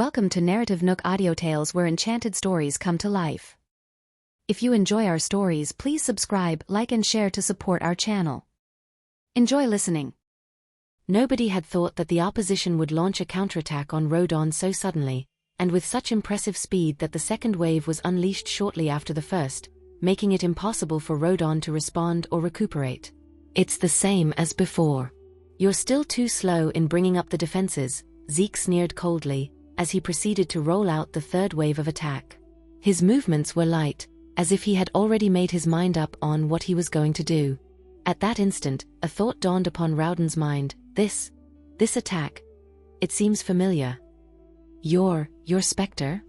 Welcome to NarrativeNook audio tales where enchanted stories come to life. If you enjoy our stories, please subscribe, like and share to support our channel. Enjoy listening. Nobody had thought that the opposition would launch a counterattack on Rodon so suddenly, and with such impressive speed that the second wave was unleashed shortly after the first, making it impossible for Rodon to respond or recuperate. "It's the same as before. You're still too slow in bringing up the defenses," Zeke sneered coldly, as he proceeded to roll out the third wave of attack. His movements were light, as if he had already made his mind up on what he was going to do. At that instant, a thought dawned upon Rowden's mind. This attack. It seems familiar. You're Spectre?"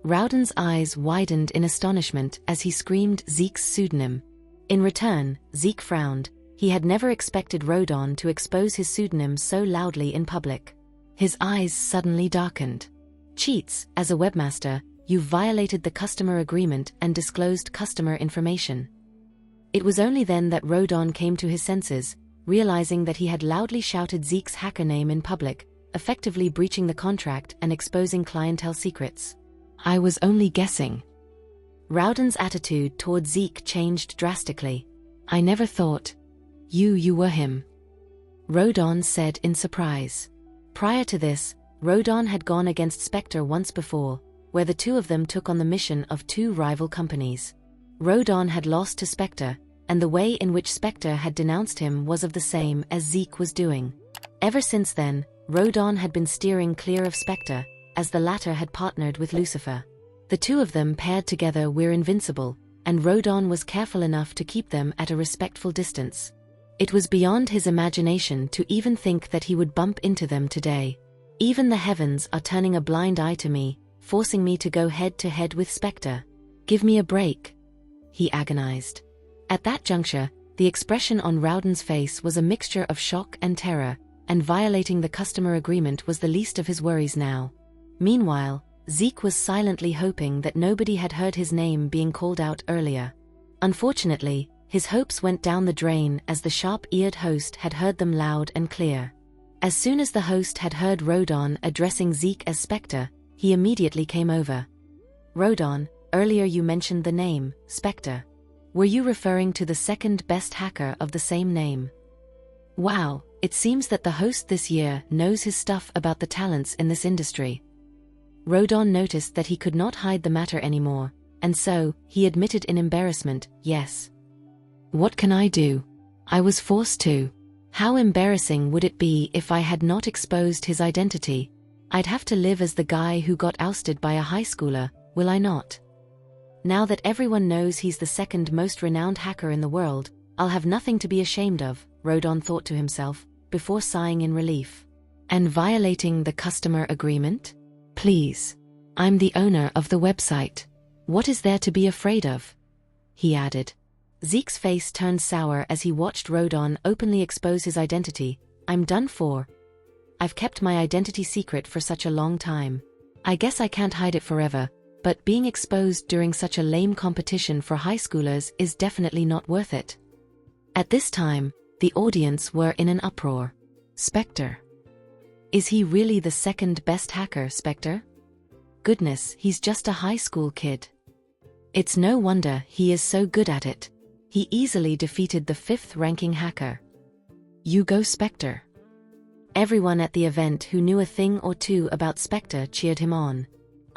Rowden's eyes widened in astonishment as he screamed Zeke's pseudonym. In return, Zeke frowned. He had never expected Rodon to expose his pseudonym so loudly in public. His eyes suddenly darkened. "Cheats, as a webmaster, you've violated the customer agreement and disclosed customer information." It was only then that Rodon came to his senses, realizing that he had loudly shouted Zeke's hacker name in public, effectively breaching the contract and exposing clientele secrets. "I was only guessing." Rowden's attitude toward Zeke changed drastically. "I never thought you were him," Rodon said in surprise. Prior to this, Rodon had gone against Spectre once before, where the two of them took on the mission of two rival companies. Rodon had lost to Spectre, and the way in which Spectre had denounced him was of the same as Zeke was doing. Ever since then, Rodon had been steering clear of Spectre, as the latter had partnered with Lucifer. The two of them paired together were invincible, and Rodon was careful enough to keep them at a respectful distance. It was beyond his imagination to even think that he would bump into them today. "Even the heavens are turning a blind eye to me, forcing me to go head-to-head with Spectre. Give me a break," he agonized. At that juncture, the expression on Rowden's face was a mixture of shock and terror, and violating the customer agreement was the least of his worries now. Meanwhile, Zeke was silently hoping that nobody had heard his name being called out earlier. Unfortunately, his hopes went down the drain as the sharp-eared host had heard them loud and clear. As soon as the host had heard Rodon addressing Zeke as Spectre, he immediately came over. "Rodon, earlier you mentioned the name, Spectre. Were you referring to the second best hacker of the same name?" Wow, it seems that the host this year knows his stuff about the talents in this industry. Rodon noticed that he could not hide the matter anymore, and so, he admitted in embarrassment, "Yes." "What can I do? I was forced to. How embarrassing would it be if I had not exposed his identity? I'd have to live as the guy who got ousted by a high schooler, will I not? Now that everyone knows he's the second most renowned hacker in the world, I'll have nothing to be ashamed of," Rodon thought to himself, before sighing in relief. "And violating the customer agreement? Please. I'm the owner of the website. What is there to be afraid of?" he added. Zeke's face turned sour as he watched Rodon openly expose his identity. "I'm done for. I've kept my identity secret for such a long time. I guess I can't hide it forever, but being exposed during such a lame competition for high schoolers is definitely not worth it." At this time, the audience were in an uproar. "Spectre? Is he really the second best hacker, Spectre? Goodness, he's just a high school kid. It's no wonder he is so good at it. He easily defeated the fifth-ranking hacker. You go Spectre." Everyone at the event who knew a thing or two about Spectre cheered him on.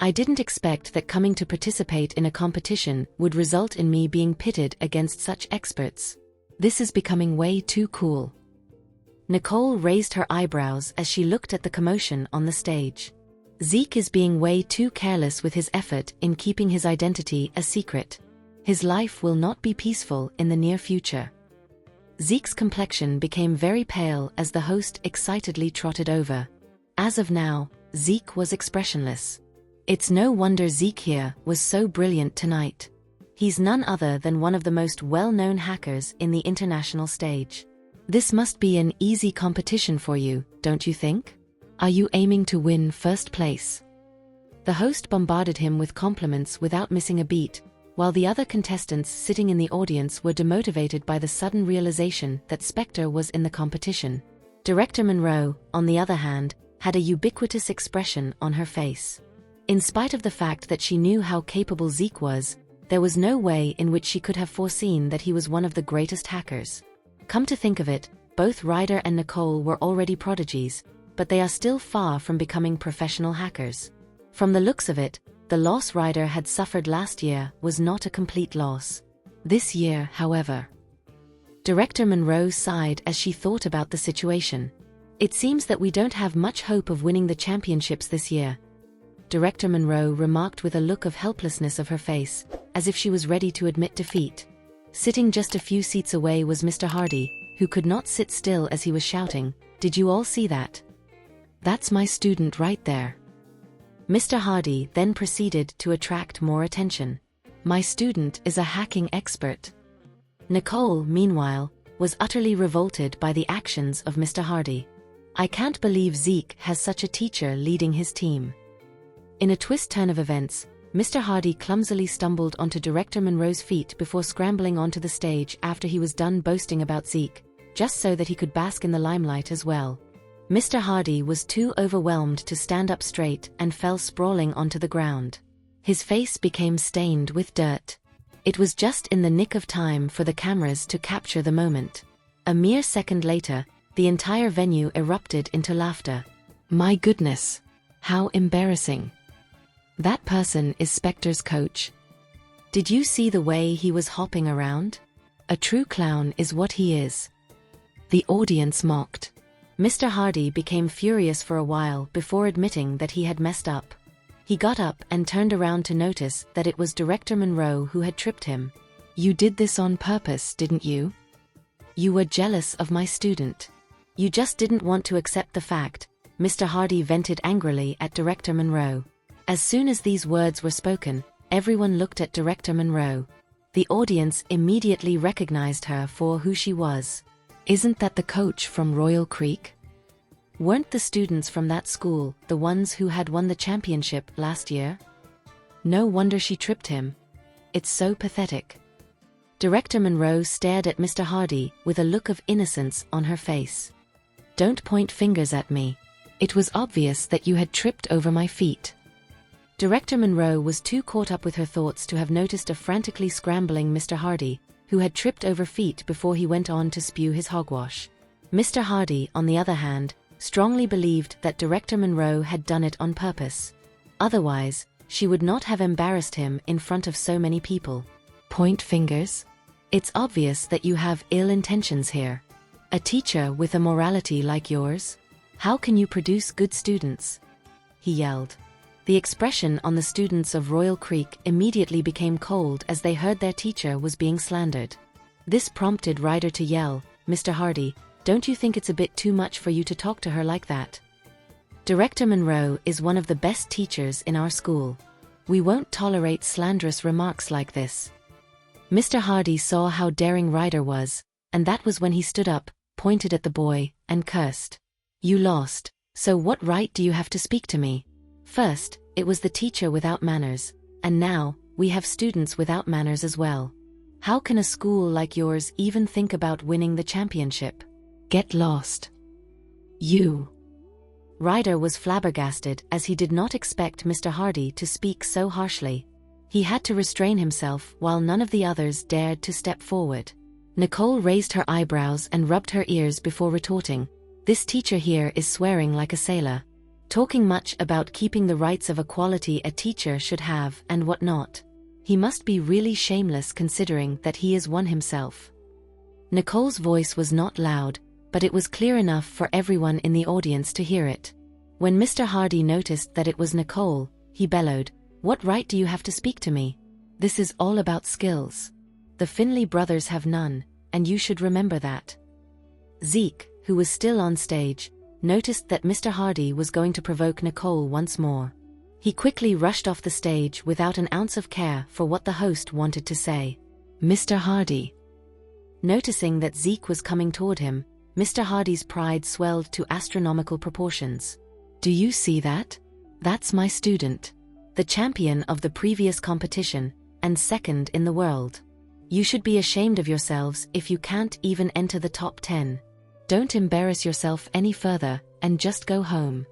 "I didn't expect that coming to participate in a competition would result in me being pitted against such experts. This is becoming way too cool." Nicole raised her eyebrows as she looked at the commotion on the stage. "Zeke is being way too careless with his effort in keeping his identity a secret. His life will not be peaceful in the near future." Zeke's complexion became very pale as the host excitedly trotted over. As of now, Zeke was expressionless. It's no wonder Zeke here was so brilliant tonight. He's none other than one of the most well-known hackers in the international stage. This must be an easy competition for you, don't you think? Are you aiming to win first place? The host bombarded him with compliments without missing a beat, while the other contestants sitting in the audience were demotivated by the sudden realization that Spectre was in the competition. Director Monroe, on the other hand, had a ubiquitous expression on her face. In spite of the fact that she knew how capable Zeke was, there was no way in which she could have foreseen that he was one of the greatest hackers. Come to think of it, both Ryder and Nicole were already prodigies, but they are still far from becoming professional hackers. From the looks of it, the loss Ryder had suffered last year was not a complete loss. This year, however. Director Monroe sighed as she thought about the situation. It seems that we don't have much hope of winning the championships this year, Director Monroe remarked with a look of helplessness of her face, as if she was ready to admit defeat. Sitting just a few seats away was Mr. Hardy, who could not sit still as he was shouting, "Did you all see that? That's my student right there." Mr. Hardy then proceeded to attract more attention. "My student is a hacking expert." Nicole, meanwhile, was utterly revolted by the actions of Mr. Hardy. "I can't believe Zeke has such a teacher leading his team." In a twist-turn of events, Mr. Hardy clumsily stumbled onto Director Monroe's feet before scrambling onto the stage after he was done boasting about Zeke, just so that he could bask in the limelight as well. Mr. Hardy was too overwhelmed to stand up straight and fell sprawling onto the ground. His face became stained with dirt. It was just in the nick of time for the cameras to capture the moment. A mere second later, the entire venue erupted into laughter. "My goodness! How embarrassing! That person is Spector's coach. Did you see the way he was hopping around? A true clown is what he is." The audience mocked. Mr. Hardy became furious for a while before admitting that he had messed up. He got up and turned around to notice that it was Director Monroe who had tripped him. "You did this on purpose, didn't you? You were jealous of my student. You just didn't want to accept the fact," Mr. Hardy vented angrily at Director Monroe. As soon as these words were spoken, everyone looked at Director Monroe. The audience immediately recognized her for who she was. "Isn't that the coach from Royal Creek? Weren't the students from that school the ones who had won the championship last year? No wonder she tripped him. It's so pathetic." Director Monroe stared at Mr. Hardy with a look of innocence on her face. "Don't point fingers at me. It was obvious that you had tripped over my feet." Director Monroe was too caught up with her thoughts to have noticed a frantically scrambling Mr. Hardy, who had tripped over feet before he went on to spew his hogwash. Mr. Hardy, on the other hand, strongly believed that Director Monroe had done it on purpose. Otherwise, she would not have embarrassed him in front of so many people. "Point fingers? It's obvious that you have ill intentions here. A teacher with a morality like yours? How can you produce good students?" he yelled. The expression on the students of Royal Creek immediately became cold as they heard their teacher was being slandered. This prompted Ryder to yell, "Mr. Hardy, don't you think it's a bit too much for you to talk to her like that? Director Monroe is one of the best teachers in our school. We won't tolerate slanderous remarks like this." Mr. Hardy saw how daring Ryder was, and that was when he stood up, pointed at the boy, and cursed. "You lost, so what right do you have to speak to me? First, it was the teacher without manners, and now, we have students without manners as well. How can a school like yours even think about winning the championship? Get lost. You." Ryder was flabbergasted as he did not expect Mr. Hardy to speak so harshly. He had to restrain himself while none of the others dared to step forward. Nicole raised her eyebrows and rubbed her ears before retorting, "This teacher here is swearing like a sailor. Talking much about keeping the rights of equality a teacher should have and what not. He must be really shameless considering that he is one himself." Nicole's voice was not loud, but it was clear enough for everyone in the audience to hear it. When Mr. Hardy noticed that it was Nicole, he bellowed, "What right do you have to speak to me? This is all about skills. The Finley brothers have none, and you should remember that." Zeke, who was still on stage, noticed that Mr. Hardy was going to provoke Nicole once more. He quickly rushed off the stage without an ounce of care for what the host wanted to say. "Mr. Hardy." Noticing that Zeke was coming toward him, Mr. Hardy's pride swelled to astronomical proportions. "Do you see that? That's my student. The champion of the previous competition, and second in the world. You should be ashamed of yourselves if you can't even enter the top 10. Don't embarrass yourself any further, and just go home."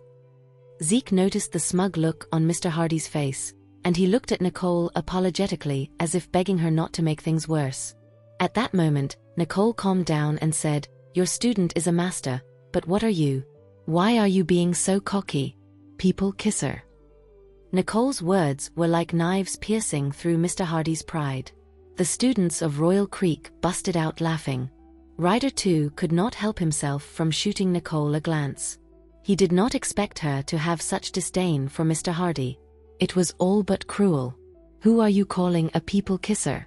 Zeke noticed the smug look on Mr. Hardy's face, and he looked at Nicole apologetically as if begging her not to make things worse. At that moment, Nicole calmed down and said, "Your student is a master, but what are you? Why are you being so cocky? People kisser." Nicole's words were like knives piercing through Mr. Hardy's pride. The students of Royal Creek busted out laughing. Ryder too could not help himself from shooting Nicole a glance. He did not expect her to have such disdain for Mr. Hardy. It was all but cruel. "Who are you calling a people kisser?"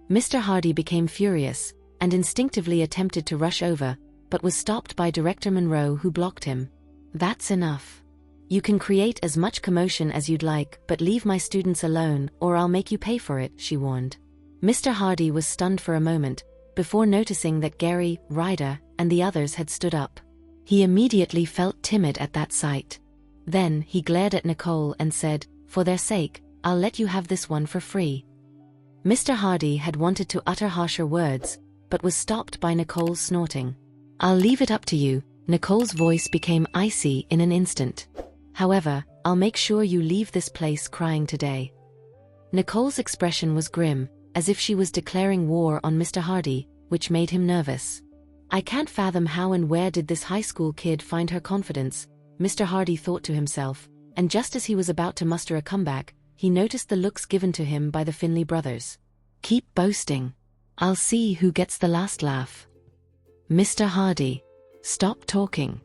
Mr. Hardy became furious, and instinctively attempted to rush over, but was stopped by Director Monroe, who blocked him. "That's enough. You can create as much commotion as you'd like, but leave my students alone, or I'll make you pay for it," she warned. Mr. Hardy was stunned for a moment, before noticing that Gary, Ryder, and the others had stood up. He immediately felt timid at that sight. Then he glared at Nicole and said, "For their sake, I'll let you have this one for free." Mr. Hardy had wanted to utter harsher words, but was stopped by Nicole's snorting. "I'll leave it up to you." Nicole's voice became icy in an instant. "However, I'll make sure you leave this place crying today." Nicole's expression was grim, as if she was declaring war on Mr. Hardy, which made him nervous. "I can't fathom how and where did this high school kid find her confidence," Mr. Hardy thought to himself, and just as he was about to muster a comeback, he noticed the looks given to him by the Finley brothers. "Keep boasting. I'll see who gets the last laugh." "Mr. Hardy, stop talking,"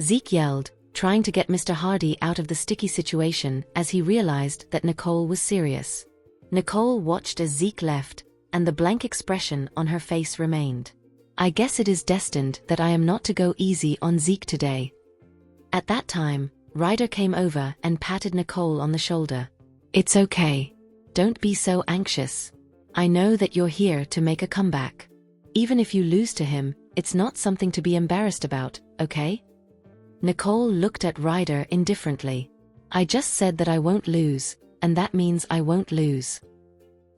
Zeke yelled, trying to get Mr. Hardy out of the sticky situation as he realized that Nicole was serious. Nicole watched as Zeke left, and the blank expression on her face remained. "I guess it is destined that I am not to go easy on Zeke today." At that time, Ryder came over and patted Nicole on the shoulder. "It's okay. Don't be so anxious. I know that you're here to make a comeback. Even if you lose to him, it's not something to be embarrassed about, okay?" Nicole looked at Ryder indifferently. "I just said that I won't lose, and that means I won't lose."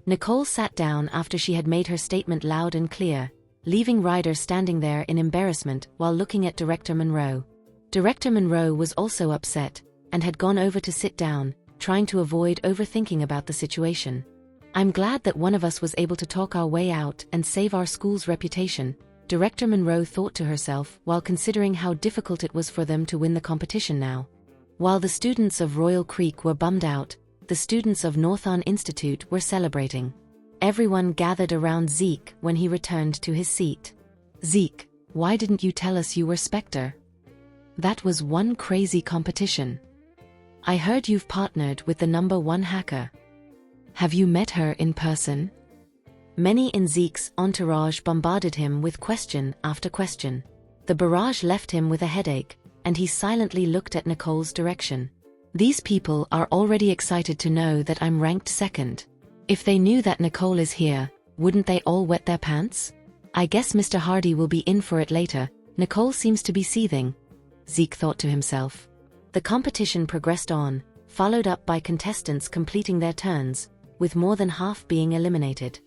Nicole sat down after she had made her statement loud and clear, leaving Ryder standing there in embarrassment while looking at Director Monroe. Director Monroe was also upset, and had gone over to sit down, trying to avoid overthinking about the situation. "I'm glad that one of us was able to talk our way out and save our school's reputation," Director Monroe thought to herself while considering how difficult it was for them to win the competition now. While the students of Royal Creek were bummed out, the students of Northon Institute were celebrating. Everyone gathered around Zeke when he returned to his seat. "Zeke, why didn't you tell us you were Spectre? That was one crazy competition. I heard you've partnered with the #1 hacker. Have you met her in person?" Many in Zeke's entourage bombarded him with question after question. The barrage left him with a headache, and he silently looked at Nicole's direction. "These people are already excited to know that I'm ranked second. If they knew that Nicole is here, wouldn't they all wet their pants? I guess Mr. Hardy will be in for it later. Nicole seems to be seething," Zeke thought to himself. The competition progressed on, followed up by contestants completing their turns, with more than half being eliminated.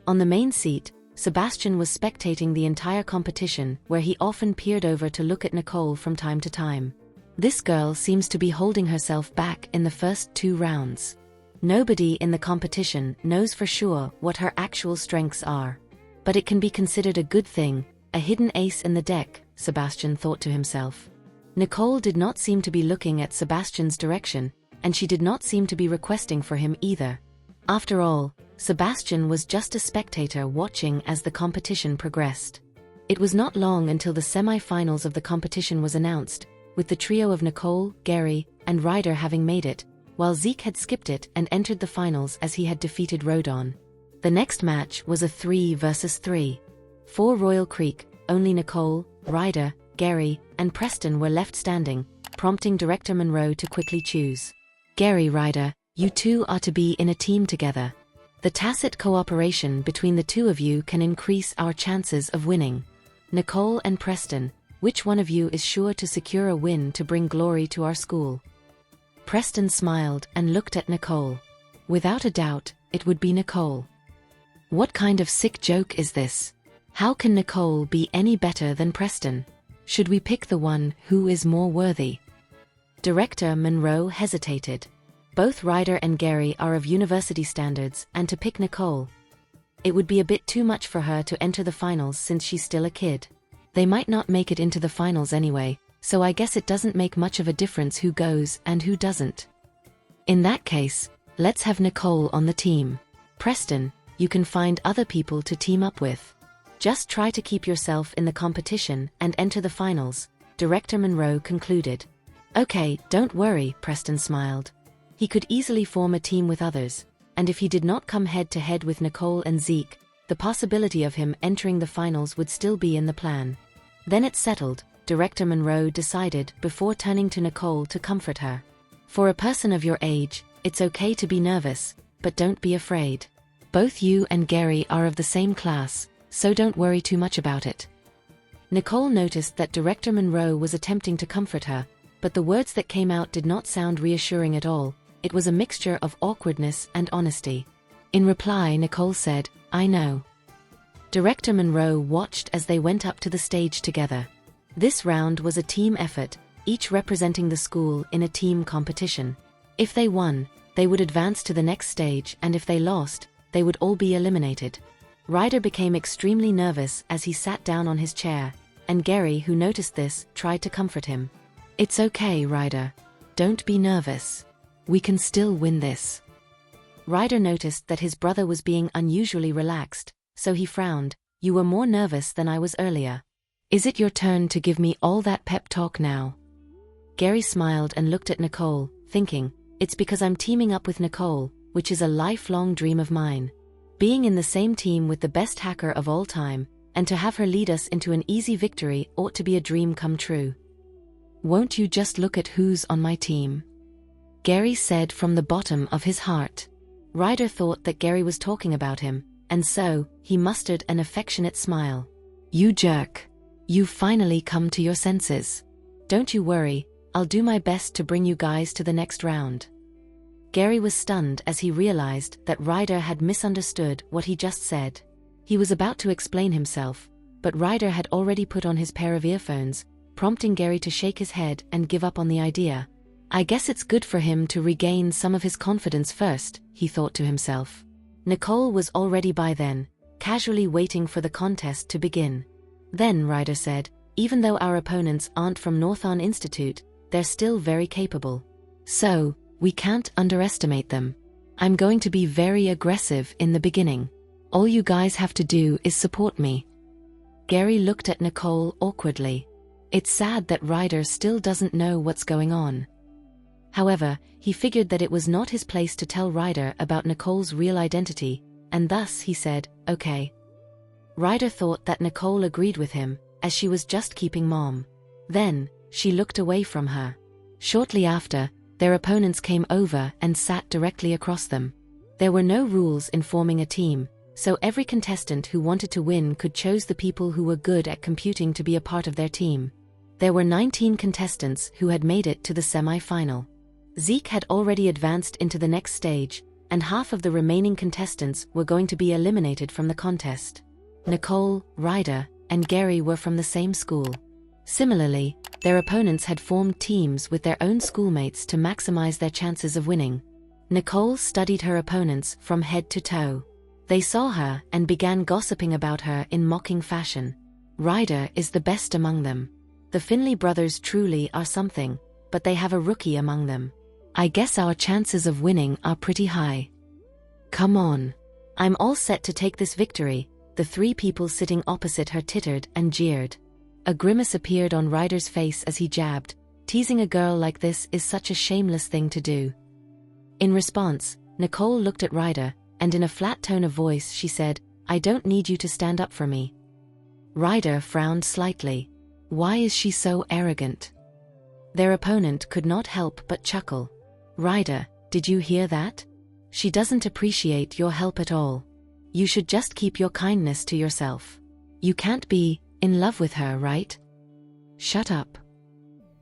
On the main seat, Sebastian was spectating the entire competition, where he often peered over to look at Nicole from time to time. This girl seems to be holding herself back in the first 2 rounds. Nobody in the competition knows for sure what her actual strengths are. But it can be considered a good thing, a hidden ace in the deck, Sebastian thought to himself. Nicole did not seem to be looking at Sebastian's direction, and she did not seem to be requesting for him either. After all, Sebastian was just a spectator watching as the competition progressed. It was not long until the semi-finals of the competition was announced, with the trio of Nicole, Gary, and Ryder having made it, while Zeke had skipped it and entered the finals as he had defeated Rodon. The next match was a 3 versus 3. For Royal Creek, only Nicole, Ryder, Gary, and Preston were left standing, prompting Director Monroe to quickly choose. "Gary, Ryder, you two are to be in a team together. The tacit cooperation between the two of you can increase our chances of winning. Nicole and Preston, which one of you is sure to secure a win to bring glory to our school?" Preston smiled and looked at Nicole. Without a doubt, it would be Nicole. What kind of sick joke is this? How can Nicole be any better than Preston? Should we pick the one who is more worthy? Director Monroe hesitated. Both Ryder and Gary are of university standards, and to pick Nicole, it would be a bit too much for her to enter the finals since she's still a kid. They might not make it into the finals anyway, so I guess it doesn't make much of a difference who goes and who doesn't. In that case, let's have Nicole on the team. Preston, you can find other people to team up with. Just try to keep yourself in the competition and enter the finals, Director Monroe concluded. Okay, don't worry, Preston smiled. He could easily form a team with others, and if he did not come head-to-head with Nicole and Zeke, the possibility of him entering the finals would still be in the plan. Then it's settled, Director Monroe decided before turning to Nicole to comfort her. For a person of your age, it's okay to be nervous, but don't be afraid. Both you and Gary are of the same class, so don't worry too much about it. Nicole noticed that Director Monroe was attempting to comfort her, but the words that came out did not sound reassuring at all. It was a mixture of awkwardness and honesty. In reply, Nicole said, I know. Director Monroe watched as they went up to the stage together. This round was a team effort, each representing the school in a team competition. If they won, they would advance to the next stage, and if they lost, they would all be eliminated. Ryder became extremely nervous as he sat down on his chair, and Gary, who noticed this, tried to comfort him. It's okay, Ryder. Don't be nervous. We can still win this. Ryder noticed that his brother was being unusually relaxed, so he frowned. You were more nervous than I was earlier. Is it your turn to give me all that pep talk now? Gary smiled and looked at Nicole, thinking, it's because I'm teaming up with Nicole, which is a lifelong dream of mine. Being in the same team with the best hacker of all time, and to have her lead us into an easy victory ought to be a dream come true. Won't you just look at who's on my team? Gary said from the bottom of his heart. Ryder thought that Gary was talking about him, and so, he mustered an affectionate smile. You jerk. You've finally come to your senses. Don't you worry, I'll do my best to bring you guys to the next round. Gary was stunned as he realized that Ryder had misunderstood what he just said. He was about to explain himself, but Ryder had already put on his pair of earphones, prompting Gary to shake his head and give up on the idea. I guess it's good for him to regain some of his confidence first, he thought to himself. Nicole was already by then, casually waiting for the contest to begin. Then Ryder said, even though our opponents aren't from Northern Institute, they're still very capable. So, we can't underestimate them. I'm going to be very aggressive in the beginning. All you guys have to do is support me. Gary looked at Nicole awkwardly. It's sad that Ryder still doesn't know what's going on. However, he figured that it was not his place to tell Ryder about Nicole's real identity, and thus he said, okay. Ryder thought that Nicole agreed with him, as she was just keeping mom. Then, she looked away from her. Shortly after, their opponents came over and sat directly across them. There were no rules in forming a team, so every contestant who wanted to win could choose the people who were good at computing to be a part of their team. There were 19 contestants who had made it to the semi-final. Zeke had already advanced into the next stage, and half of the remaining contestants were going to be eliminated from the contest. Nicole, Ryder, and Gary were from the same school. Similarly, their opponents had formed teams with their own schoolmates to maximize their chances of winning. Nicole studied her opponents from head to toe. They saw her and began gossiping about her in mocking fashion. Ryder is the best among them. The Finley brothers truly are something, but they have a rookie among them. I guess our chances of winning are pretty high. Come on. I'm all set to take this victory, the three people sitting opposite her tittered and jeered. A grimace appeared on Ryder's face as he jabbed, teasing a girl like this is such a shameless thing to do. In response, Nicole looked at Ryder, and in a flat tone of voice she said, I don't need you to stand up for me. Ryder frowned slightly. Why is she so arrogant? Their opponent could not help but chuckle. Ryder, did you hear that? She doesn't appreciate your help at all. You should just keep your kindness to yourself. You can't be in love with her, right? Shut up.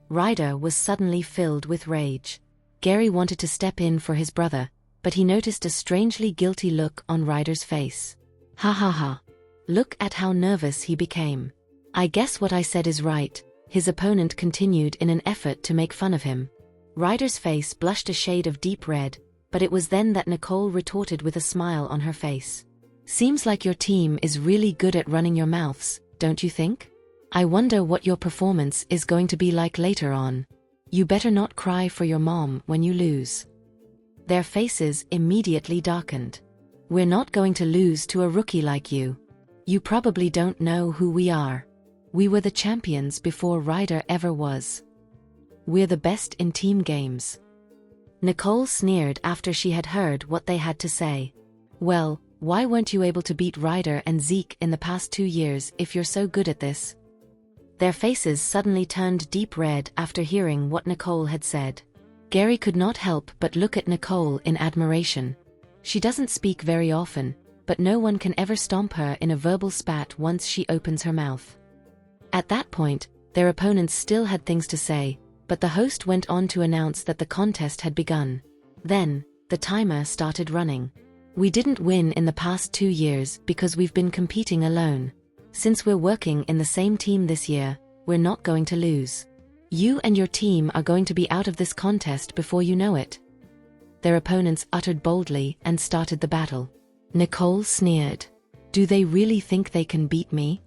Ryder was suddenly filled with rage. Gary wanted to step in for his brother, but he noticed a strangely guilty look on Ryder's face. Ha ha ha. Look at how nervous he became. I guess what I said is right, his opponent continued in an effort to make fun of him. Ryder's face blushed a shade of deep red, but it was then that Nicole retorted with a smile on her face. Seems like your team is really good at running your mouths, don't you think? I wonder what your performance is going to be like later on. You better not cry for your mom when you lose. Their faces immediately darkened. We're not going to lose to a rookie like you. You probably don't know who we are. We were the champions before Ryder ever was. We're the best in team games. Nicole sneered after she had heard what they had to say. Well, why weren't you able to beat Ryder and Zeke in the past 2 years if you're so good at this? Their faces suddenly turned deep red after hearing what Nicole had said. Gary could not help but look at Nicole in admiration. She doesn't speak very often, but no one can ever stomp her in a verbal spat once she opens her mouth. At that point, their opponents still had things to say, but the host went on to announce that the contest had begun. Then, the timer started running. We didn't win in the past 2 years because we've been competing alone. Since we're working in the same team this year, we're not going to lose. You and your team are going to be out of this contest before you know it. Their opponents uttered boldly and started the battle. Nicole sneered. Do they really think they can beat me?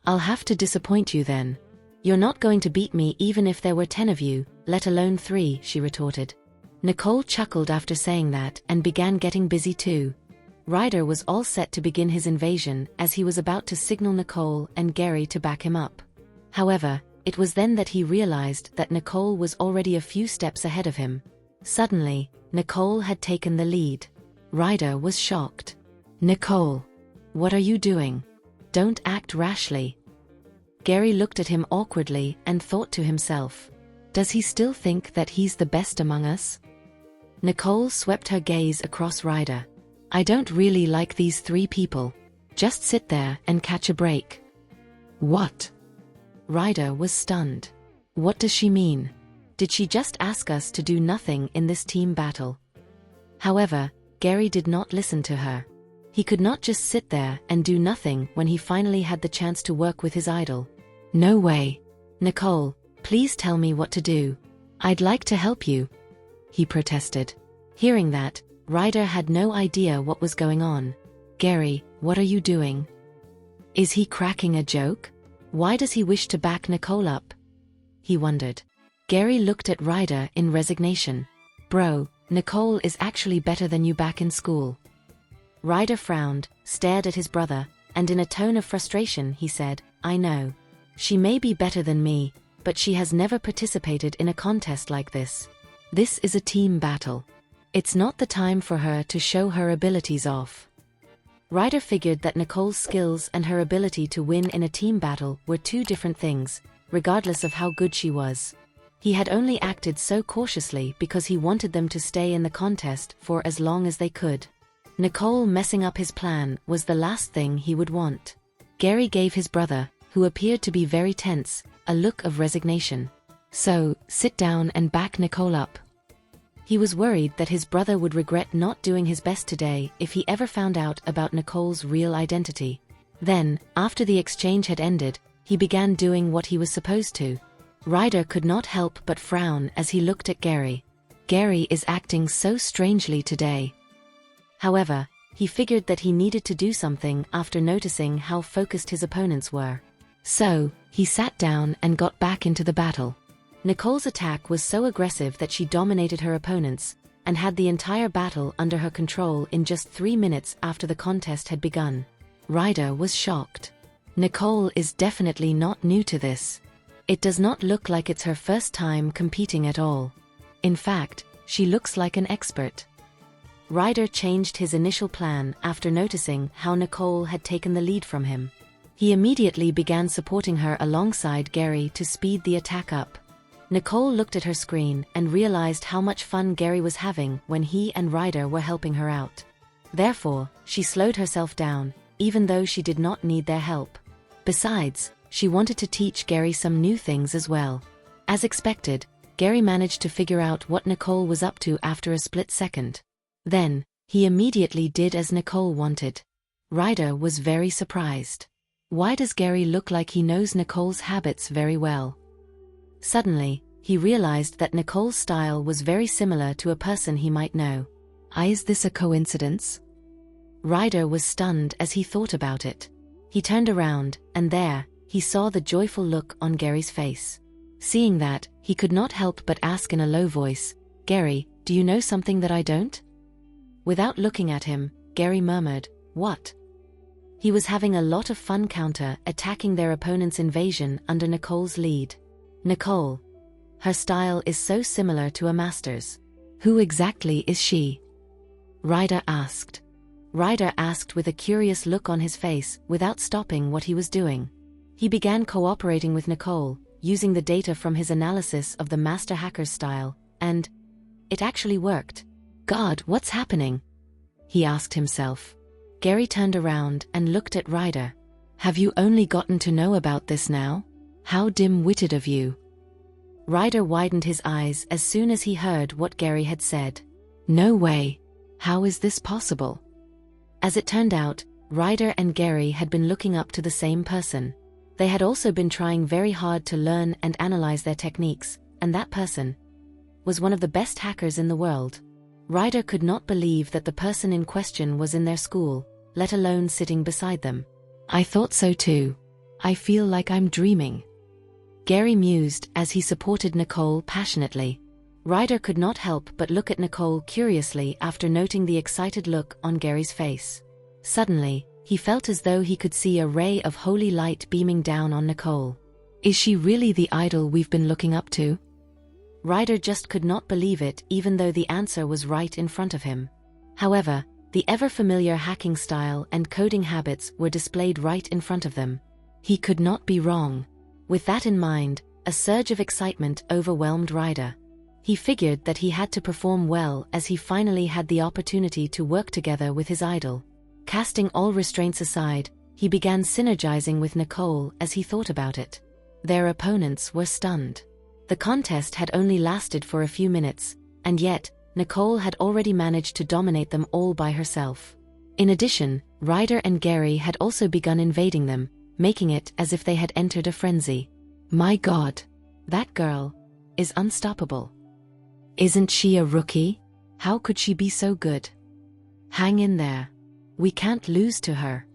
I'll have to disappoint you then. You're not going to beat me even if there were 10 of you, let alone 3, she retorted. Nicole chuckled after saying that and began getting busy too. Ryder was all set to begin his invasion as he was about to signal Nicole and Gary to back him up. However, it was then that he realized that Nicole was already a few steps ahead of him. Suddenly, Nicole had taken the lead. Ryder was shocked. Nicole, what are you doing? Don't act rashly. Gary looked at him awkwardly and thought to himself, does he still think that he's the best among us? Nicole swept her gaze across Ryder. I don't really like these 3 people. Just sit there and catch a break. What? Ryder was stunned. What does she mean? Did she just ask us to do nothing in this team battle? However, Gary did not listen to her. He could not just sit there and do nothing when he finally had the chance to work with his idol. No way. Nicole, please tell me what to do. I'd like to help you, he protested. Hearing that, Ryder had no idea what was going on. Gary, what are you doing? Is he cracking a joke? Why does he wish to back Nicole up? He wondered. Gary looked at Ryder in resignation. Bro, Nicole is actually better than you back in school. Ryder frowned, stared at his brother, and in a tone of frustration he said, I know. She may be better than me, but she has never participated in a contest like this. This is a team battle. It's not the time for her to show her abilities off. Ryder figured that Nicole's skills and her ability to win in a team battle were 2 different things, regardless of how good she was. He had only acted so cautiously because he wanted them to stay in the contest for as long as they could. Nicole messing up his plan was the last thing he would want. Gary gave his brother, who appeared to be very tense, a look of resignation. So, sit down and back Nicole up. He was worried that his brother would regret not doing his best today if he ever found out about Nicole's real identity. Then, after the exchange had ended, he began doing what he was supposed to. Ryder could not help but frown as he looked at Gary. Gary is acting so strangely today. However, he figured that he needed to do something after noticing how focused his opponents were. So, he sat down and got back into the battle. Nicole's attack was so aggressive that she dominated her opponents, and had the entire battle under her control in just 3 minutes after the contest had begun. Ryder was shocked. Nicole is definitely not new to this. It does not look like it's her first time competing at all. In fact, she looks like an expert. Ryder changed his initial plan after noticing how Nicole had taken the lead from him. He immediately began supporting her alongside Gary to speed the attack up. Nicole looked at her screen and realized how much fun Gary was having when he and Ryder were helping her out. Therefore, she slowed herself down, even though she did not need their help. Besides, she wanted to teach Gary some new things as well. As expected, Gary managed to figure out what Nicole was up to after a split second. Then, he immediately did as Nicole wanted. Ryder was very surprised. Why does Gary look like he knows Nicole's habits very well? Suddenly, he realized that Nicole's style was very similar to a person he might know. Is this a coincidence? Ryder was stunned as he thought about it. He turned around, and there, he saw the joyful look on Gary's face. Seeing that, he could not help but ask in a low voice, "Gary, do you know something that I don't?" Without looking at him, Gary murmured, "What?" He was having a lot of fun counter-attacking their opponent's invasion under Nicole's lead. Nicole. Her style is so similar to a master's. Who exactly is she? Ryder asked. Ryder asked with a curious look on his face, without stopping what he was doing. He began cooperating with Nicole, using the data from his analysis of the master hacker's style, and it actually worked. God, what's happening? He asked himself. Gary turned around and looked at Ryder. Have you only gotten to know about this now? How dim-witted of you. Ryder widened his eyes as soon as he heard what Gary had said. No way. How is this possible? As it turned out, Ryder and Gary had been looking up to the same person. They had also been trying very hard to learn and analyze their techniques, and that person was one of the best hackers in the world. Ryder could not believe that the person in question was in their school, let alone sitting beside them. I thought so too. I feel like I'm dreaming. Gary mused as he supported Nicole passionately. Ryder could not help but look at Nicole curiously after noting the excited look on Gary's face. Suddenly, he felt as though he could see a ray of holy light beaming down on Nicole. Is she really the idol we've been looking up to? Ryder just could not believe it, even though the answer was right in front of him. However, the ever-familiar hacking style and coding habits were displayed right in front of them. He could not be wrong. With that in mind, a surge of excitement overwhelmed Ryder. He figured that he had to perform well as he finally had the opportunity to work together with his idol. Casting all restraints aside, he began synergizing with Nicole as he thought about it. Their opponents were stunned. The contest had only lasted for a few minutes, and yet, Nicole had already managed to dominate them all by herself. In addition, Ryder and Gary had also begun invading them, making it as if they had entered a frenzy. My God! That girl is unstoppable. Isn't she a rookie? How could she be so good? Hang in there. We can't lose to her.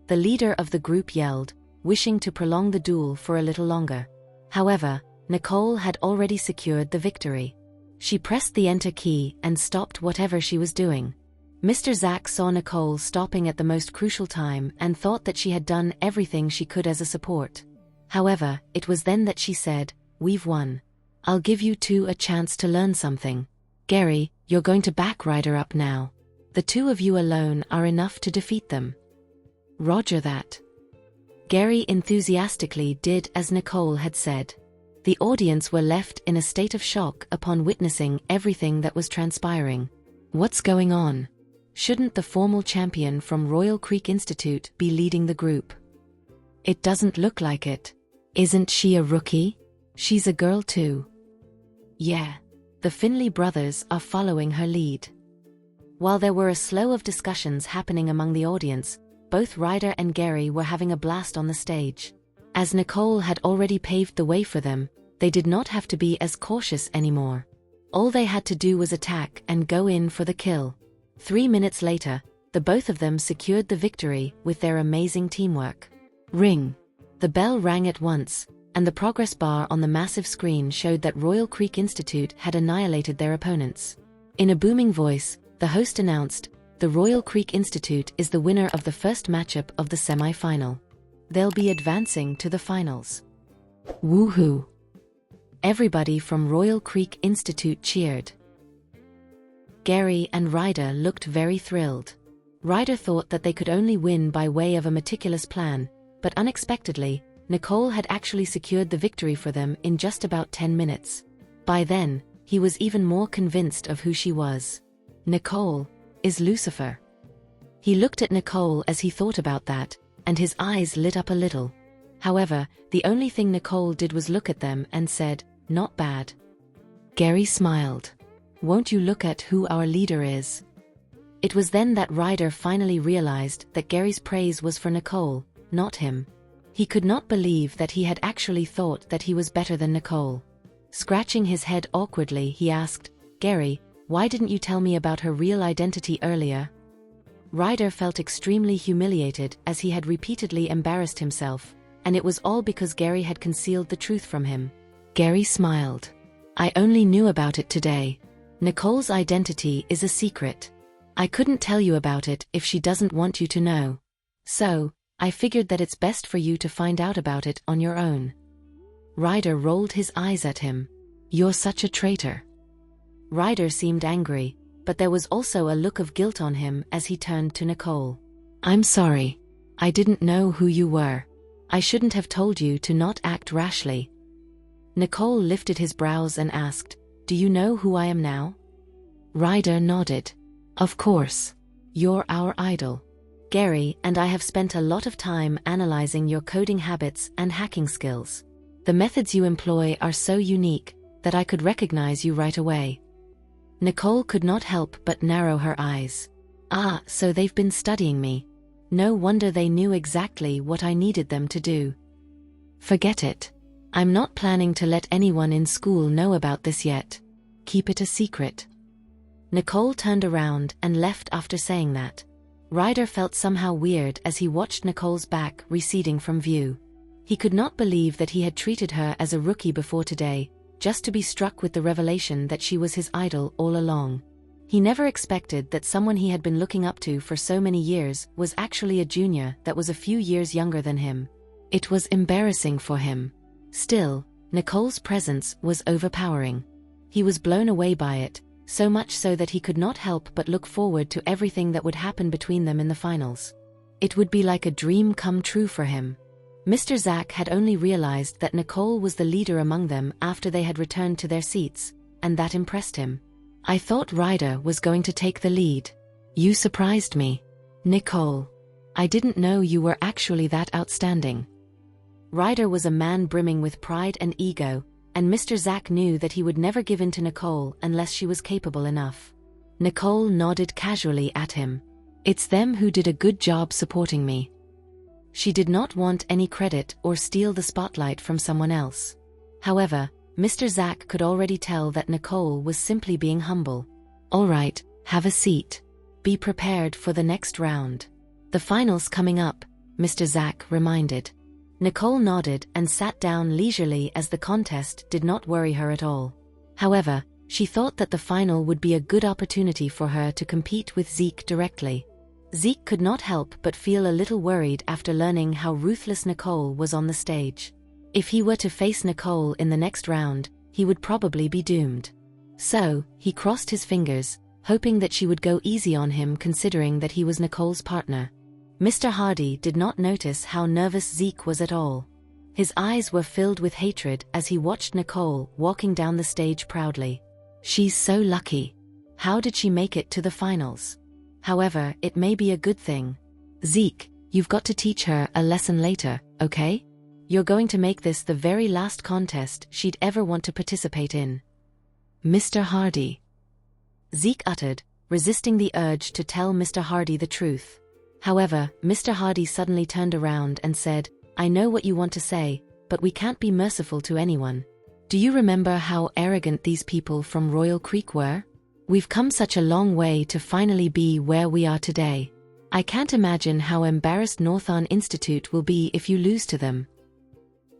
The leader of the group yelled, wishing to prolong the duel for a little longer. However, Nicole had already secured the victory. She pressed the enter key and stopped whatever she was doing. Mr. Zack saw Nicole stopping at the most crucial time and thought that she had done everything she could as a support. However, it was then that she said, "We've won. I'll give you two a chance to learn something. Gary, you're going to back Ryder up now. The two of you alone are enough to defeat them." Roger that. Gary enthusiastically did as Nicole had said. The audience were left in a state of shock upon witnessing everything that was transpiring. What's going on? Shouldn't the formal champion from Royal Creek Institute be leading the group? It doesn't look like it. Isn't she a rookie? She's a girl too. Yeah. The Finley brothers are following her lead. While there were a slow of discussions happening among the audience, both Ryder and Gary were having a blast on the stage. As Nicole had already paved the way for them, they did not have to be as cautious anymore. All they had to do was attack and go in for the kill. 3 minutes later, the both of them secured the victory with their amazing teamwork. Ring. The bell rang at once, and the progress bar on the massive screen showed that Royal Creek Institute had annihilated their opponents. In a booming voice, the host announced, "The Royal Creek Institute is the winner of the first matchup of the semi-final. They'll be advancing to the finals." Woohoo! Everybody from Royal Creek Institute cheered. Gary and Ryder looked very thrilled. Ryder thought that they could only win by way of a meticulous plan, but unexpectedly, Nicole had actually secured the victory for them in just about 10 minutes. By then, he was even more convinced of who she was. Nicole is Lucifer. He looked at Nicole as he thought about that, and his eyes lit up a little. However, the only thing Nicole did was look at them and said, "Not bad." Gary smiled. "Won't you look at who our leader is?" It was then that Ryder finally realized that Gary's praise was for Nicole, not him. He could not believe that he had actually thought that he was better than Nicole. Scratching his head awkwardly, he asked, "Gary, why didn't you tell me about her real identity earlier?" Ryder felt extremely humiliated as he had repeatedly embarrassed himself, and it was all because Gary had concealed the truth from him. Gary smiled. "I only knew about it today. Nicole's identity is a secret. I couldn't tell you about it if she doesn't want you to know. So, I figured that it's best for you to find out about it on your own." Ryder rolled his eyes at him. "You're such a traitor." Ryder seemed angry, but there was also a look of guilt on him as he turned to Nicole. "I'm sorry. I didn't know who you were. I shouldn't have told you to not act rashly." Nicole lifted his brows and asked, "Do you know who I am now?" Ryder nodded. "Of course. You're our idol. Gary and I have spent a lot of time analyzing your coding habits and hacking skills. The methods you employ are so unique that I could recognize you right away." Nicole could not help but narrow her eyes. "Ah, so they've been studying me. No wonder they knew exactly what I needed them to do." "Forget it. I'm not planning to let anyone in school know about this yet. Keep it a secret." Nicole turned around and left after saying that. Ryder felt somehow weird as he watched Nicole's back receding from view. He could not believe that he had treated her as a rookie before today, just to be struck with the revelation that she was his idol all along. He never expected that someone he had been looking up to for so many years was actually a junior that was a few years younger than him. It was embarrassing for him. Still, Nicole's presence was overpowering. He was blown away by it, so much so that he could not help but look forward to everything that would happen between them in the finals. It would be like a dream come true for him. Mr. Zach had only realized that Nicole was the leader among them after they had returned to their seats, and that impressed him. "I thought Ryder was going to take the lead. You surprised me, Nicole. I didn't know you were actually that outstanding." Ryder was a man brimming with pride and ego, and Mr. Zach knew that he would never give in to Nicole unless she was capable enough. Nicole nodded casually at him. "It's them who did a good job supporting me." She did not want any credit or steal the spotlight from someone else. However, Mr. Zach could already tell that Nicole was simply being humble. "All right, have a seat. Be prepared for the next round. The final's coming up," Mr. Zach reminded. Nicole nodded and sat down leisurely as the contest did not worry her at all. However, she thought that the final would be a good opportunity for her to compete with Zeke directly. Zeke could not help but feel a little worried after learning how ruthless Nicole was on the stage. If he were to face Nicole in the next round, he would probably be doomed. So, he crossed his fingers, hoping that she would go easy on him considering that he was Nicole's partner. Mr. Hardy did not notice how nervous Zeke was at all. His eyes were filled with hatred as he watched Nicole walking down the stage proudly. "She's so lucky. How did she make it to the finals? However, it may be a good thing. Zeke, you've got to teach her a lesson later, okay? You're going to make this the very last contest she'd ever want to participate in." "Mr. Hardy," Zeke uttered, resisting the urge to tell Mr. Hardy the truth. However, Mr. Hardy suddenly turned around and said, "I know what you want to say, but we can't be merciful to anyone. Do you remember how arrogant these people from Royal Creek were? We've come such a long way to finally be where we are today. I can't imagine how embarrassed Northern Institute will be if you lose to them."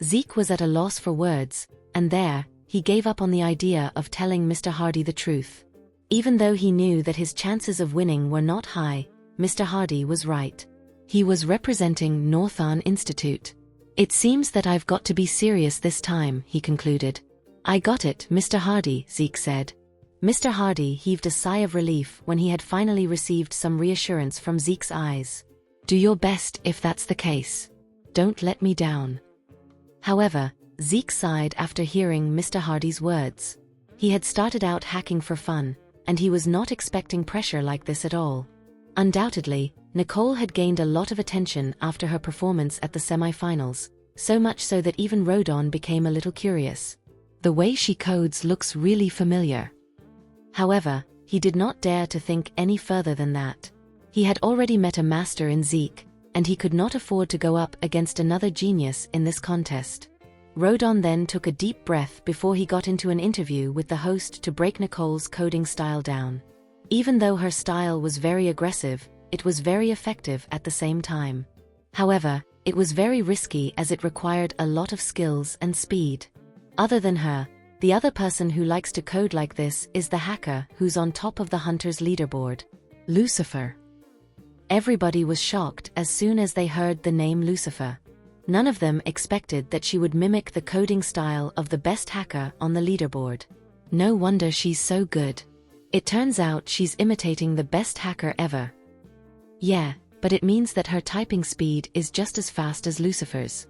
Zeke was at a loss for words, and there, he gave up on the idea of telling Mr. Hardy the truth. Even though he knew that his chances of winning were not high, Mr. Hardy was right. He was representing Northern Institute. "It seems that I've got to be serious this time," he concluded. "I got it, Mr. Hardy," Zeke said. Mr. Hardy heaved a sigh of relief when he had finally received some reassurance from Zeke's eyes. "Do your best if that's the case. Don't let me down." However, Zeke sighed after hearing Mr. Hardy's words. He had started out hacking for fun, and he was not expecting pressure like this at all. Undoubtedly, Nicole had gained a lot of attention after her performance at the semi-finals, so much so that even Rodon became a little curious. "The way she codes looks really familiar." However, he did not dare to think any further than that. He had already met a master in Zeke, and he could not afford to go up against another genius in this contest. Rodon then took a deep breath before he got into an interview with the host to break Nicole's coding style down. Even though her style was very aggressive, it was very effective at the same time. However, it was very risky as it required a lot of skills and speed. Other than her, the other person who likes to code like this is the hacker who's on top of the hunter's leaderboard, Lucifer. Everybody was shocked as soon as they heard the name Lucifer. None of them expected that she would mimic the coding style of the best hacker on the leaderboard. No wonder she's so good. It turns out she's imitating the best hacker ever. Yeah, but it means that her typing speed is just as fast as Lucifer's.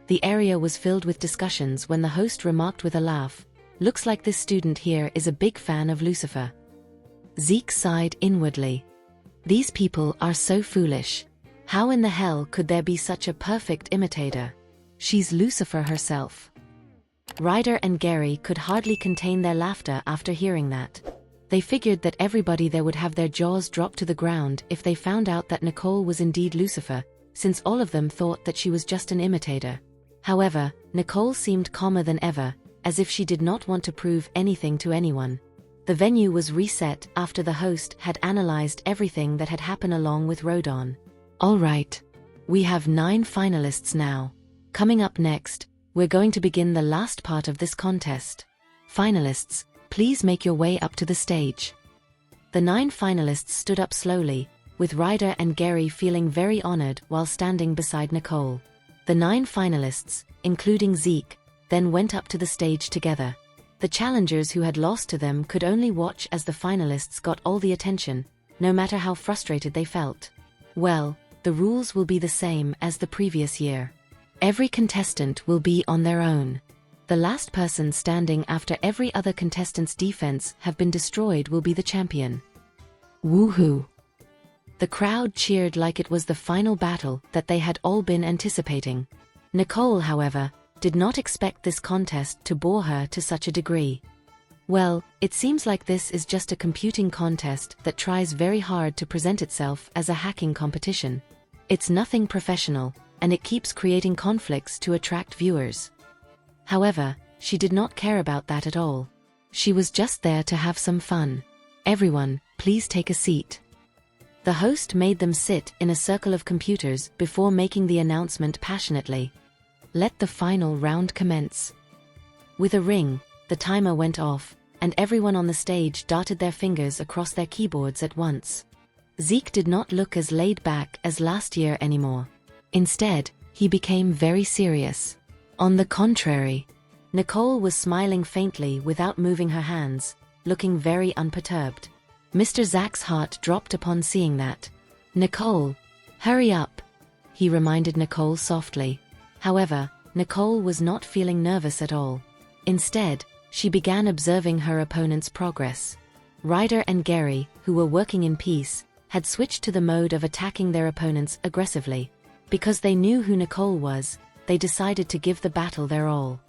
The area was filled with discussions when the host remarked with a laugh, "Looks like this student here is a big fan of Lucifer." Zeke sighed inwardly. These people are so foolish. How in the hell could there be such a perfect imitator? She's Lucifer herself. Ryder and Gary could hardly contain their laughter after hearing that. They figured that everybody there would have their jaws drop to the ground if they found out that Nicole was indeed Lucifer, since all of them thought that she was just an imitator. However, Nicole seemed calmer than ever, as if she did not want to prove anything to anyone. The venue was reset after the host had analyzed everything that had happened along with Rodon. All right. We have 9 finalists now. Coming up next, we're going to begin the last part of this contest. Finalists, please make your way up to the stage. The 9 finalists stood up slowly, with Ryder and Gary feeling very honored while standing beside Nicole. The 9 finalists, including Zeke, then went up to the stage together. The challengers who had lost to them could only watch as the finalists got all the attention, no matter how frustrated they felt. Well, the rules will be the same as the previous year. Every contestant will be on their own. The last person standing after every other contestant's defense have been destroyed will be the champion. Woohoo! The crowd cheered like it was the final battle that they had all been anticipating. Nicole, however, did not expect this contest to bore her to such a degree. Well, it seems like this is just a computing contest that tries very hard to present itself as a hacking competition. It's nothing professional, and it keeps creating conflicts to attract viewers. However, she did not care about that at all. She was just there to have some fun. Everyone, please take a seat. The host made them sit in a circle of computers before making the announcement passionately. Let the final round commence. With a ring, the timer went off, and everyone on the stage darted their fingers across their keyboards at once. Zeke did not look as laid back as last year anymore. Instead, he became very serious. On the contrary, Nicole was smiling faintly without moving her hands, looking very unperturbed. Mr. Zach's heart dropped upon seeing that. "Nicole, hurry up," he reminded Nicole softly. However, Nicole was not feeling nervous at all. Instead, she began observing her opponent's progress. Ryder and Gary, who were working in peace, had switched to the mode of attacking their opponents aggressively. Because they knew who Nicole was, they decided to give the battle their all.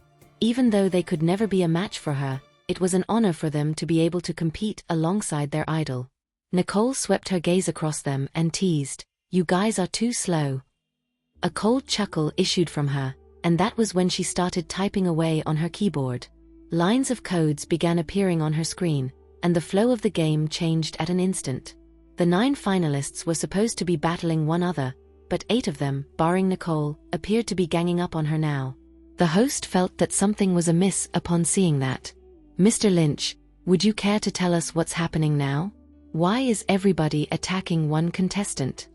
Even though they could never be a match for her, it was an honor for them to be able to compete alongside their idol. Nicole swept her gaze across them and teased, "You guys are too slow." A cold chuckle issued from her, and that was when she started typing away on her keyboard. Lines of codes began appearing on her screen, and the flow of the game changed at an instant. The 9 finalists were supposed to be battling one another, but 8 of them, barring Nicole, appeared to be ganging up on her now. The host felt that something was amiss upon seeing that. "Mr. Lynch, would you care to tell us what's happening now? Why is everybody attacking one contestant?"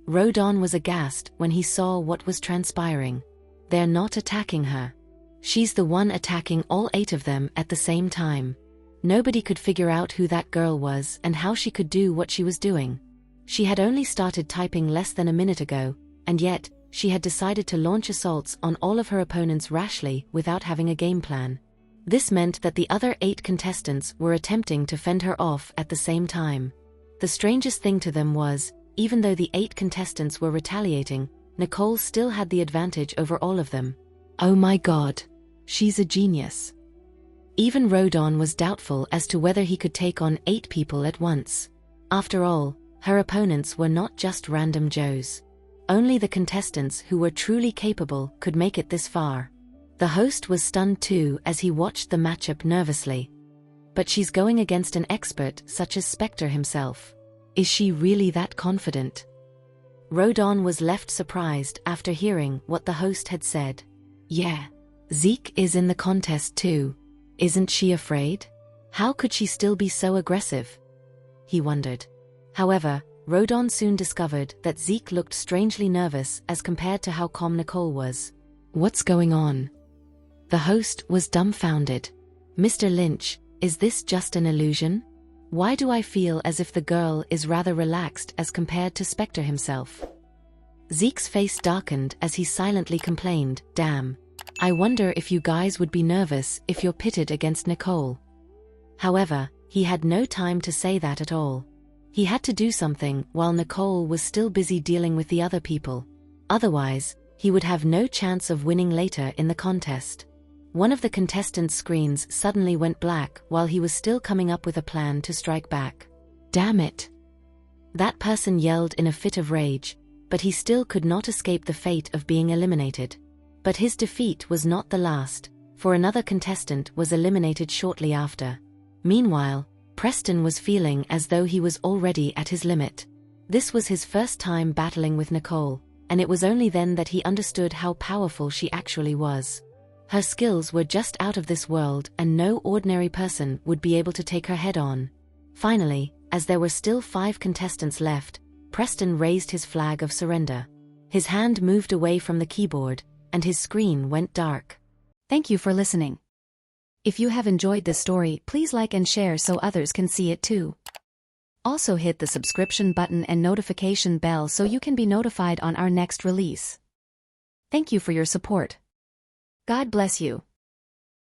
Rodon was aghast when he saw what was transpiring. They're not attacking her. She's the one attacking all 8 of them at the same time. Nobody could figure out who that girl was and how she could do what she was doing. She had only started typing less than a minute ago, and yet, she had decided to launch assaults on all of her opponents rashly without having a game plan. This meant that the other 8 contestants were attempting to fend her off at the same time. The strangest thing to them was, even though the 8 contestants were retaliating, Nicole still had the advantage over all of them. Oh my god. She's a genius. Even Rodon was doubtful as to whether he could take on 8 people at once. After all, her opponents were not just random Joes. Only the contestants who were truly capable could make it this far. The host was stunned too as he watched the matchup nervously. But she's going against an expert such as Spectre himself. Is she really that confident? Rodon was left surprised after hearing what the host had said. Yeah. Zeke is in the contest too. Isn't she afraid? How could she still be so aggressive? He wondered. However, Rodon soon discovered that Zeke looked strangely nervous as compared to how calm Nicole was. What's going on? The host was dumbfounded. Mr. Lynch, is this just an illusion? Why do I feel as if the girl is rather relaxed as compared to Spectre himself? Zeke's face darkened as he silently complained, damn. I wonder if you guys would be nervous if you're pitted against Nicole. However, he had no time to say that at all. He had to do something while Nicole was still busy dealing with the other people. Otherwise, he would have no chance of winning later in the contest. One of the contestants' screens suddenly went black while he was still coming up with a plan to strike back. Damn it! That person yelled in a fit of rage, but he still could not escape the fate of being eliminated. But his defeat was not the last, for another contestant was eliminated shortly after. Meanwhile, Preston was feeling as though he was already at his limit. This was his first time battling with Nicole, and it was only then that he understood how powerful she actually was. Her skills were just out of this world and no ordinary person would be able to take her head on. Finally, as there were still 5 contestants left, Preston raised his flag of surrender. His hand moved away from the keyboard, and his screen went dark. Thank you for listening. If you have enjoyed this story, please like and share so others can see it too. Also hit the subscription button and notification bell so you can be notified on our next release. Thank you for your support. God bless you.